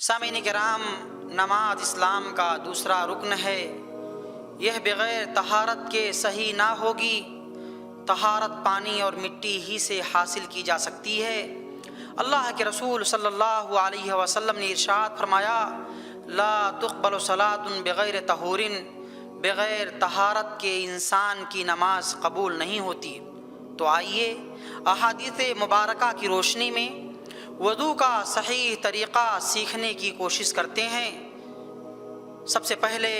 سامعین کرام، نماز اسلام کا دوسرا رکن ہے۔ یہ بغیر طہارت کے صحیح نہ ہوگی۔ طہارت پانی اور مٹی ہی سے حاصل کی جا سکتی ہے۔ اللہ کے رسول صلی اللہ علیہ وسلم نے ارشاد فرمایا، لا تقبل صلاۃ بغیر طہور، بغیر طہارت کے انسان کی نماز قبول نہیں ہوتی۔ تو آئیے احادیث مبارکہ کی روشنی میں وضو کا صحیح طریقہ سیکھنے کی کوشش کرتے ہیں۔ سب سے پہلے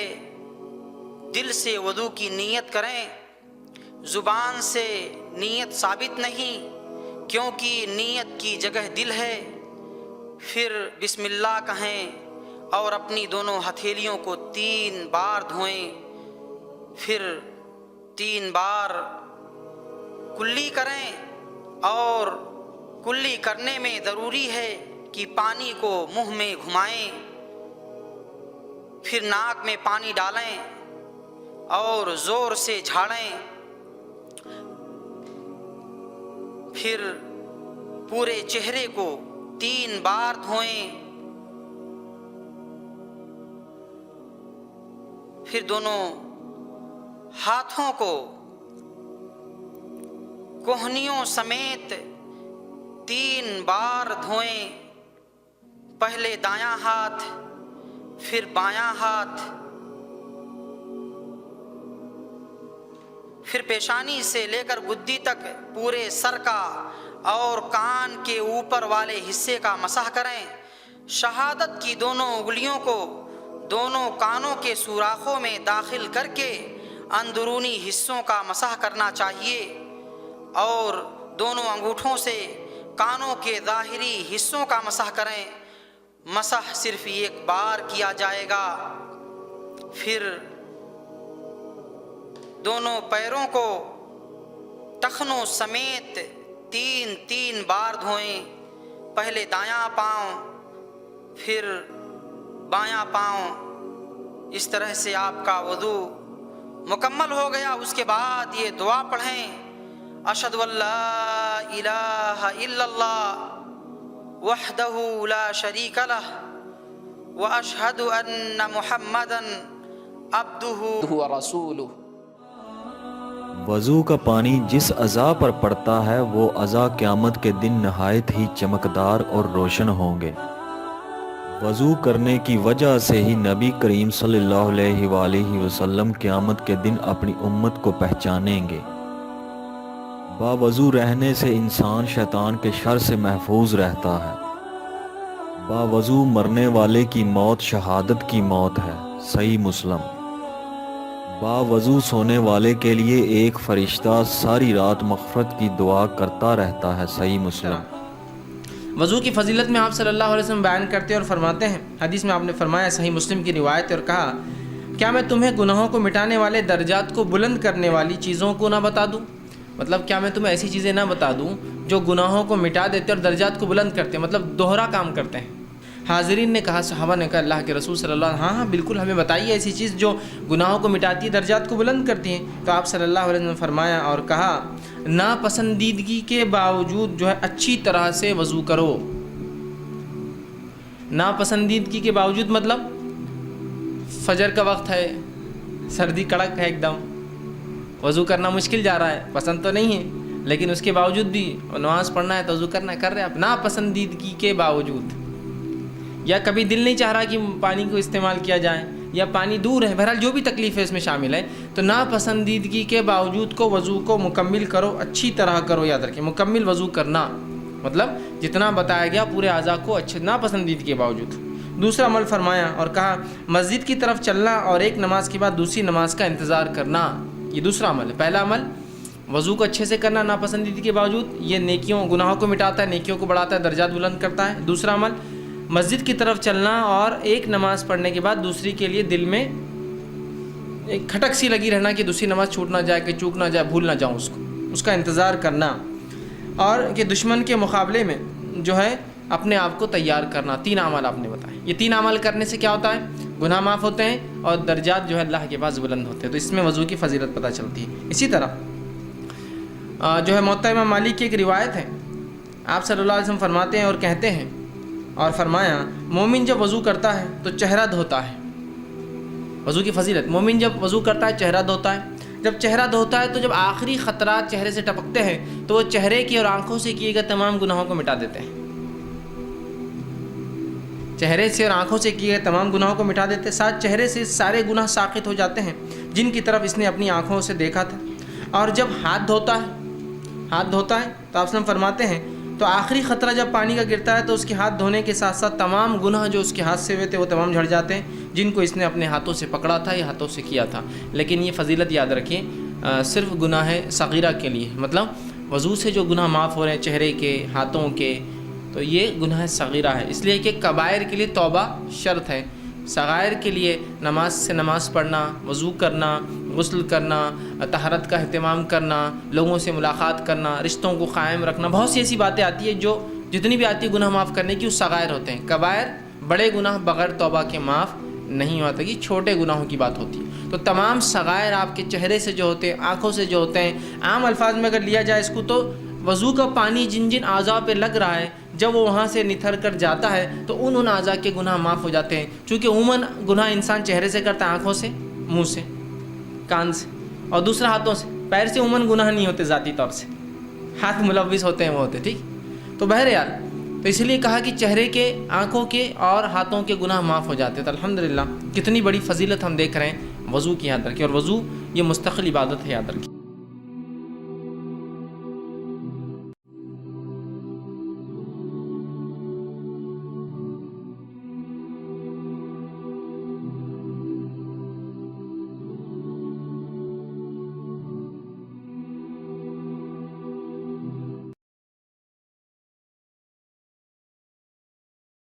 دل سے وضو کی نیت کریں۔ زبان سے نیت ثابت نہیں، کیونکہ نیت کی جگہ دل ہے۔ پھر بسم اللہ کہیں اور اپنی دونوں ہتھیلیوں کو 3 بار دھوئیں۔ پھر 3 بار کلی کریں، اور کلی کرنے میں ضروری ہے کہ پانی کو منہ میں گھمائیں۔ پھر ناک میں پانی ڈالیں اور زور سے جھاڑیں۔ پھر پورے چہرے کو 3 بار دھوئیں۔ پھر دونوں ہاتھوں کو کوہنیوں سمیت 3 بار دھوئیں۔ پہلے دایاں ہاتھ، پھر بایاں ہاتھ، پھر پیشانی سے لے کر گدی تک پورے سر کا اور کان کے اوپر والے حصے کا مسح کریں۔ شہادت کی دونوں انگلیوں کو دونوں کانوں کے سوراخوں میں داخل کر کے اندرونی حصوں کا مسح کرنا چاہیے، اور دونوں انگوٹھوں سے کانوں کے ظاہری حصوں کا مسح کریں۔ مسح صرف 1 بار کیا جائے گا۔ پھر دونوں پیروں کو ٹخنوں سمیت 3 بار دھوئیں۔ پہلے دایاں پاؤں، پھر بایاں پاؤں۔ اس طرح سے آپ کا وضو مکمل ہو گیا۔ اس کے بعد یہ دعا پڑھیں، اشہد ان لا الہ الا اللہ وحدہ لا شریک لہ واشہد ان محمدا عبدہ ورسولہ۔ وضو کا پانی جس اعضاء پر پڑتا ہے وہ اعضاء قیامت کے دن نہایت ہی چمکدار اور روشن ہوں گے۔ وضو کرنے کی وجہ سے ہی نبی کریم صلی اللہ علیہ وآلہ وسلم قیامت کے دن اپنی امت کو پہچانیں گے۔ باوضو رہنے سے انسان شیطان کے شر سے محفوظ رہتا ہے۔ باوضو مرنے والے کی موت شہادت کی موت ہے، صحیح مسلم۔ باوضو سونے والے کے لیے ایک فرشتہ ساری رات مغفرت کی دعا کرتا رہتا ہے، صحیح مسلم۔ وضو کی فضیلت میں آپ صلی اللہ علیہ وسلم بیان کرتے اور فرماتے ہیں، حدیث میں آپ نے فرمایا، صحیح مسلم کی روایت، اور کہا، کیا میں تمہیں گناہوں کو مٹانے والے درجات کو بلند کرنے والی چیزوں کو نہ بتا دوں؟ مطلب کیا میں تمہیں ایسی چیزیں نہ بتا دوں جو گناہوں کو مٹا دیتے اور درجات کو بلند کرتے ہیں، مطلب دوہرا کام کرتے ہیں۔ حاضرین نے کہا، صحابہ نے کہا، اللہ کے رسول صلی اللہ علیہ وسلم، ہاں بالکل، ہمیں بتائیے ایسی چیز جو گناہوں کو مٹاتی ہے، درجات کو بلند کرتی ہیں۔ تو آپ صلی اللہ علیہ وسلم نے فرمایا اور کہا، ناپسندیدگی کے باوجود جو ہے اچھی طرح سے وضو کرو۔ ناپسندیدگی کے باوجود مطلب فجر کا وقت ہے، سردی کڑک ہے ایک دم، وضو کرنا مشکل جا رہا ہے، پسند تو نہیں ہے، لیکن اس کے باوجود بھی نماز پڑھنا ہے تو وضو کرنا ہے، کر رہے ہیں آپ۔ ناپسندیدگی کے باوجود، یا کبھی دل نہیں چاہ رہا کہ پانی کو استعمال کیا جائے، یا پانی دور ہے، بہرحال جو بھی تکلیف ہے اس میں شامل ہے، تو ناپسندیدگی کے باوجود کو وضو کو مکمل کرو، اچھی طرح کرو۔ یاد رکھیں، مکمل وضو کرنا مطلب جتنا بتایا گیا پورے اعضاء کو اچھے، ناپسندیدگی کے باوجود۔ دوسرا عمل فرمایا اور کہا، مسجد کی طرف چلنا اور ایک نماز کے بعد دوسری نماز کا انتظار کرنا۔ یہ دوسرا عمل ہے۔ پہلا عمل وضو کو اچھے سے کرنا ناپسندیدگی کے باوجود، یہ نیکیوں گناہوں کو مٹاتا ہے، نیکیوں کو بڑھاتا ہے، درجات بلند کرتا ہے۔ دوسرا عمل مسجد کی طرف چلنا اور ایک نماز پڑھنے کے بعد دوسری کے لیے دل میں ایک کھٹک سی لگی رہنا کہ دوسری نماز چھوٹ نہ جائے، کہ چوک نہ جائے، بھول نہ جاؤں اس کو، اس کا انتظار کرنا، اور کہ دشمن کے مقابلے میں جو ہے اپنے آپ کو تیار کرنا۔ 3 اعمال آپ نے بتائے۔ یہ 3 اعمال کرنے سے کیا ہوتا ہے؟ گناہ معاف ہوتے ہیں اور درجات جو ہے اللہ کے پاس بلند ہوتے ہیں۔ تو اس میں وضو کی فضیلت پتہ چلتی ہے۔ اسی طرح جو ہے موطا امام مالک کی ایک روایت ہے، آپ صلی اللہ علیہ وسلم فرماتے ہیں اور کہتے ہیں، اور فرمایا مومن جب وضو کرتا ہے تو چہرہ دھوتا ہے. وضو کی فضیلت، مومن جب وضو کرتا ہے چہرہ دھوتا ہے. جب چہرہ دھوتا ہے تو جب آخری خطرات چہرے سے ٹپکتے ہیں تو وہ چہرے کی اور آنکھوں سے کیے گئے تمام گناہوں کو مٹا دیتے ہیں. چہرے سے اور آنکھوں سے کیے گئے تمام گناہوں کو مٹا دیتے ہیں. ساتھ چہرے سے سارے گناہ ساقط ہو جاتے ہیں جن کی طرف اس نے اپنی آنکھوں سے دیکھا تھا. اور جب ہاتھ دھوتا ہے تو آپ صلی اللہ علیہ وسلم فرماتے ہیں تو آخری خطرہ جب پانی کا گرتا ہے تو اس کے ہاتھ دھونے کے ساتھ ساتھ تمام گناہ جو اس کے ہاتھ سے ہوئے تھے وہ تمام جھڑ جاتے ہیں جن کو اس نے اپنے ہاتھوں سے پکڑا تھا یا ہاتھوں سے کیا تھا. لیکن یہ فضیلت یاد رکھیں صرف گناہ صغیرہ کے لیے، مطلب وضو سے جو گناہ معاف ہو رہے ہیں چہرے کے، ہاتھوں کے، تو یہ گناہ صغیرہ ہے. اس لیے کہ کبائر کے لیے توبہ شرط ہے. صغائر کے لیے نماز سے نماز پڑھنا، وضو کرنا، غسل کرنا، طہارت کا اہتمام کرنا، لوگوں سے ملاقات کرنا، رشتوں کو قائم رکھنا، بہت سی ایسی باتیں آتی ہیں جو جتنی بھی آتی ہے گناہ معاف کرنے کی وہ صغائر ہوتے ہیں. کبائر بڑے گناہ بغیر توبہ کے معاف نہیں ہوتا، کہ چھوٹے گناہوں کی بات ہوتی ہے. تو تمام صغائر آپ کے چہرے سے جو ہوتے ہیں، آنکھوں سے جو ہوتے ہیں، عام الفاظ میں اگر لیا جائے اس کو تو وضو کا پانی جن جن اعضاء پہ لگ رہا ہے جب وہ وہاں سے نتھر کر جاتا ہے تو ان اعضاء کے گناہ معاف ہو جاتے ہیں. چونکہ عموماً گناہ انسان چہرے سے کرتا ہے، آنکھوں سے، منہ سے، کان سے، اور دوسرا ہاتھوں سے. پیر سے عموماً گناہ نہیں ہوتے ذاتی طور سے، ہاتھ ملوث ہوتے ہیں وہ ہوتے. ٹھیک، تو بہرحال تو اس لیے کہا کہ چہرے کے، آنکھوں کے اور ہاتھوں کے گناہ معاف ہو جاتے ہیں. تو الحمدللہ کتنی بڑی فضیلت ہم دیکھ رہے ہیں وضو کی یاد رکھیں. اور وضو یہ مستقل عبادت ہے، یاد رکھیں.